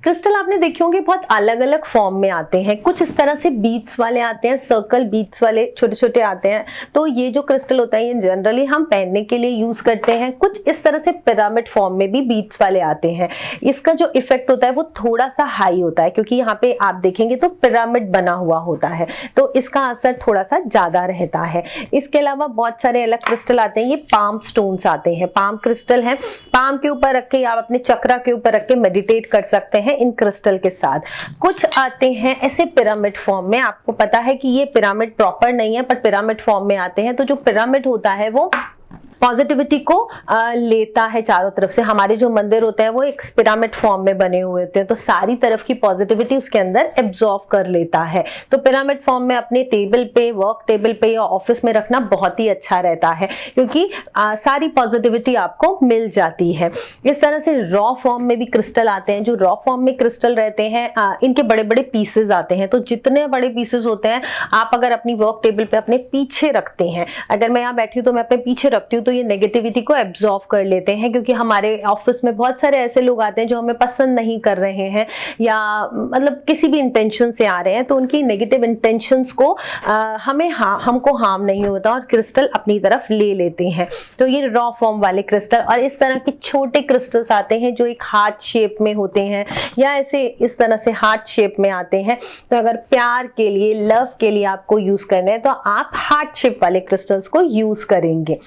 Crystal आपने देखे होंगे बहुत अलग अलग फॉर्म में आते हैं। कुछ इस तरह से बीट्स वाले आते हैं, सर्कल बीट्स वाले छोटे छोटे आते हैं। तो ये जो क्रिस्टल होता है ये जनरली हम पहनने के लिए यूज करते हैं। कुछ इस तरह से पिरामिड फॉर्म में भी बीट्स वाले आते हैं। इसका जो इफेक्ट होता है वो थोड़ा सा हाई होता है, क्योंकि यहाँ पे आप देखेंगे तो पिरामिड बना हुआ होता है, तो इसका असर थोड़ा सा ज्यादा रहता है। इसके अलावा बहुत सारे अलग क्रिस्टल आते हैं। ये पाम स्टोन्स आते हैं, पाम क्रिस्टल है। पाम के ऊपर रख के आप अपने चक्रा के ऊपर रख के मेडिटेट कर सकते हैं इन क्रिस्टल के साथ। कुछ आते हैं ऐसे पिरामिड फॉर्म में, आपको पता है कि ये पिरामिड प्रॉपर नहीं है पर पिरामिड फॉर्म में आते हैं। तो जो पिरामिड होता है वो पॉजिटिविटी को लेता है चारों तरफ से। हमारे जो मंदिर होते हैं वो एक पिरामिड फॉर्म में बने हुए होते हैं, तो सारी तरफ की पॉजिटिविटी उसके अंदर एब्जॉर्ब कर लेता है। तो पिरामिड फॉर्म में अपने टेबल पे, वर्क टेबल पे या ऑफिस में रखना बहुत ही अच्छा रहता है, क्योंकि सारी पॉजिटिविटी आपको मिल जाती है। इस तरह से रॉ फॉर्म में भी क्रिस्टल आते हैं। जो रॉ फॉर्म में क्रिस्टल रहते हैं इनके बड़े बड़े पीसेज आते हैं। तो जितने बड़े पीसेज होते हैं आप अगर अपनी वर्क टेबल पे अपने पीछे रखते हैं, अगर मैं यहाँ बैठी हूँ तो मैं अपने पीछे रखती हूँ, तो ये नेगेटिविटी को एब्जॉर्ब कर लेते हैं। क्योंकि हमारे ऑफिस में बहुत सारे ऐसे लोग आते हैं जो हमें पसंद नहीं कर रहे हैं या मतलब किसी भी इंटेंशन से आ रहे हैं, तो उनकी नेगेटिव इंटेंशंस को हमको हार्म नहीं होता और क्रिस्टल अपनी तरफ ले लेते हैं। तो ये रॉ फॉर्म वाले क्रिस्टल। और इस तरह के छोटे क्रिस्टल्स आते हैं जो एक हार्ट शेप में होते हैं या ऐसे इस तरह से हार्ट शेप में आते हैं। तो अगर प्यार के लिए, लव के लिए आपको यूज करना है तो आप हार्ट शेप वाले क्रिस्टल्स को यूज करेंगे।